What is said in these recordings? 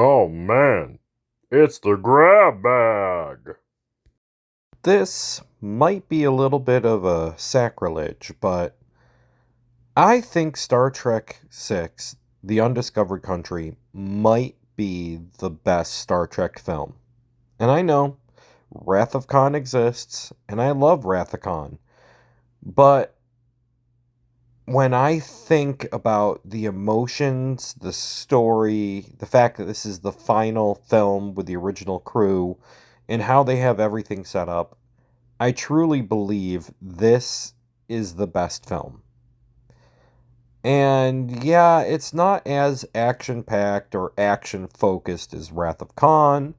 Oh man, it's the grab bag. This might be a little bit of a sacrilege, but I think Star Trek 6, The Undiscovered Country, might be the best Star Trek film. And I know Wrath of Khan exists, and I love Wrath of Khan, but when I think about the emotions, the story, the fact that this is the final film with the original crew, and how they have everything set up, I truly believe this is the best film. And yeah, it's not as action packed or action focused as Wrath of Khan,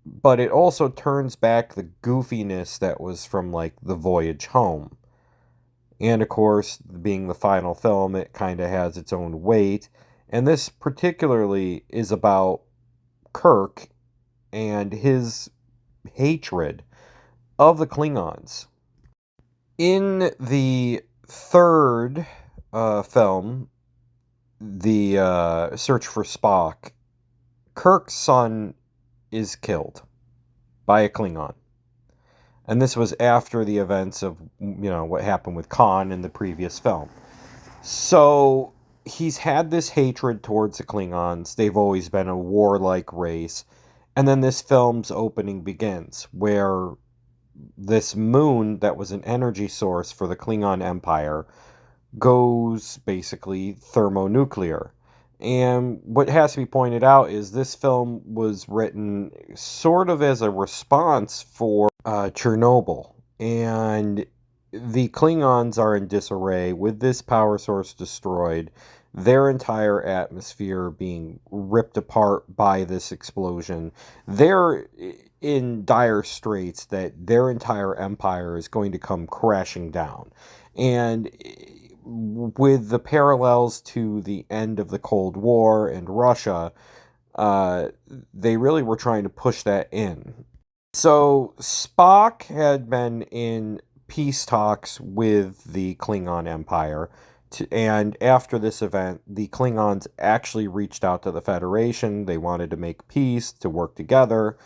but it also turns back the goofiness that was from like The Voyage Home. And of course, being the final film, it kind of has its own weight. And this particularly is about Kirk and his hatred of the Klingons. In the third film, the Search for Spock, Kirk's son is killed by a Klingon. And this was after the events of, what happened with Khan in the previous film. So he's had this hatred towards the Klingons. They've always been a warlike race. And then this film's opening begins, where this moon that was an energy source for the Klingon Empire goes basically thermonuclear. And what has to be pointed out is this film was written sort of as a response for Chernobyl. And the Klingons are in disarray with this power source destroyed, their entire atmosphere being ripped apart by this explosion. They're in dire straits that their entire empire is going to come crashing down. And with the parallels to the end of the Cold War and Russia, they really were trying to push that in. So Spock had been in peace talks with the Klingon Empire. And after this event, the Klingons actually reached out to the Federation. They wanted to make peace, to work together.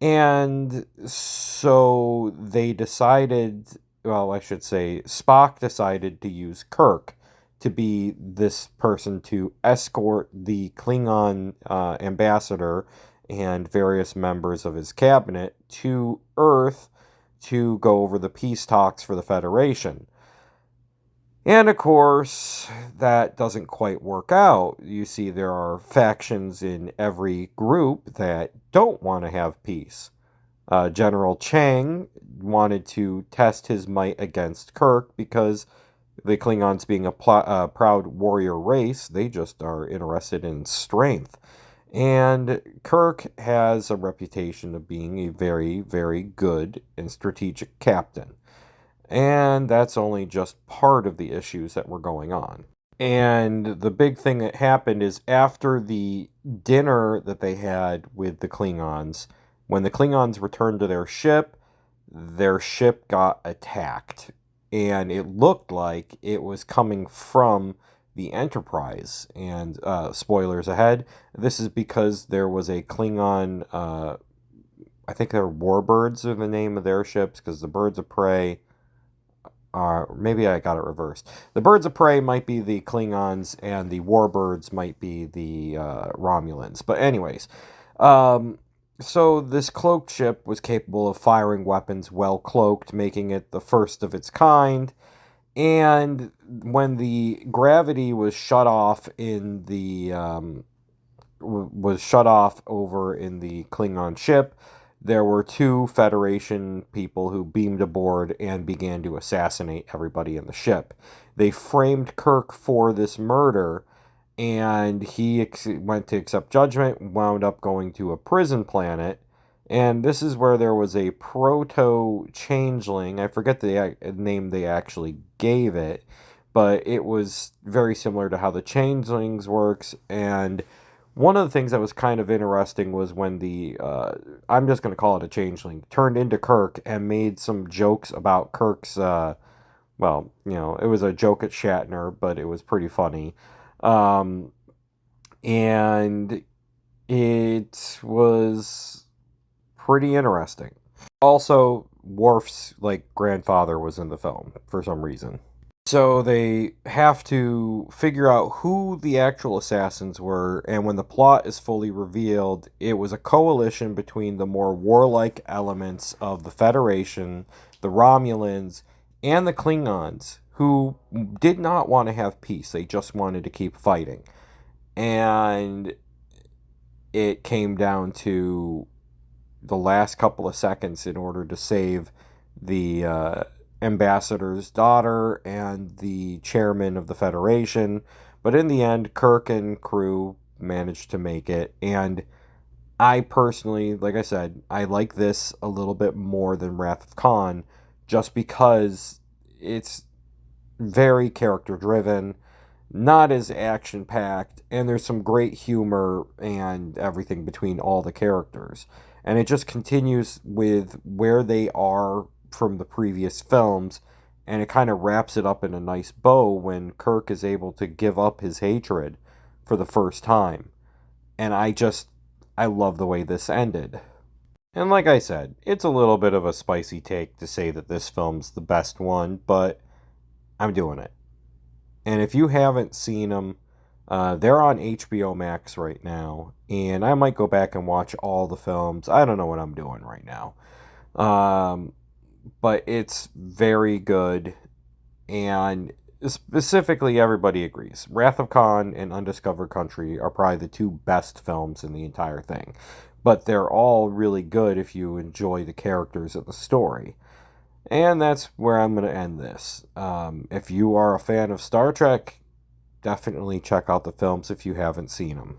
And so they decided, well, I should say, Spock decided to use Kirk to be this person to escort the Klingon ambassador and various members of his cabinet to Earth to go over the peace talks for the Federation. And of course, that doesn't quite work out. You see, there are factions in every group that don't want to have peace. General Chang wanted to test his might against Kirk because the Klingons, being a proud warrior race, they just are interested in strength. And Kirk has a reputation of being a very, very good and strategic captain. And that's only just part of the issues that were going on. And the big thing that happened is after the dinner that they had with the Klingons, when the Klingons returned to their ship got attacked. And it looked like it was coming from the Enterprise. And spoilers ahead, this is because there was a Klingon, I think they're warbirds are the name of their ships, because the birds of prey maybe I got it reversed. The birds of prey might be the Klingons, and the warbirds might be the Romulans. But anyways, so this cloaked ship was capable of firing weapons well cloaked, making it the first of its kind. And when the gravity was shut off in the was shut off over in the Klingon ship, there were two Federation people who beamed aboard and began to assassinate everybody in the ship. They framed Kirk for this murder, and he went to accept judgment, wound up going to a prison planet. And this is where there was a proto-changeling. I forget the name they actually gave it, but it was very similar to how the changelings works. And one of the things that was kind of interesting was when the, I'm just going to call it a changeling, turned into Kirk and made some jokes about Kirk's, it was a joke at Shatner, but it was pretty funny. And It was pretty interesting. Also, Worf's like grandfather was in the film for some reason. So they have to figure out who the actual assassins were, and when the plot is fully revealed, it was a coalition between the more warlike elements of the Federation, the Romulans, and the Klingons, who did not want to have peace. They just wanted to keep fighting. And it came down to the last couple of seconds in order to save the ambassador's daughter and the chairman of the Federation. But in the end, Kirk and crew managed to make it. And I personally, like I said, I like this a little bit more than Wrath of Khan just because it's very character driven, not as action packed, and there's some great humor and everything between all the characters. And it just continues with where they are from the previous films, and it kind of wraps it up in a nice bow when Kirk is able to give up his hatred for the first time. And I love the way this ended. And like I said, it's a little bit of a spicy take to say that this film's the best one, but I'm doing it. And if you haven't seen them, they're on HBO Max right now. And I might go back and watch all the films. I don't know what I'm doing right now. Um, but it's very good. And specifically, everybody agrees. Wrath of Khan and Undiscovered Country are probably the two best films in the entire thing. But they're all really good if you enjoy the characters and the story. And that's where I'm going to end this. If you are a fan of Star Trek, definitely check out the films if you haven't seen them.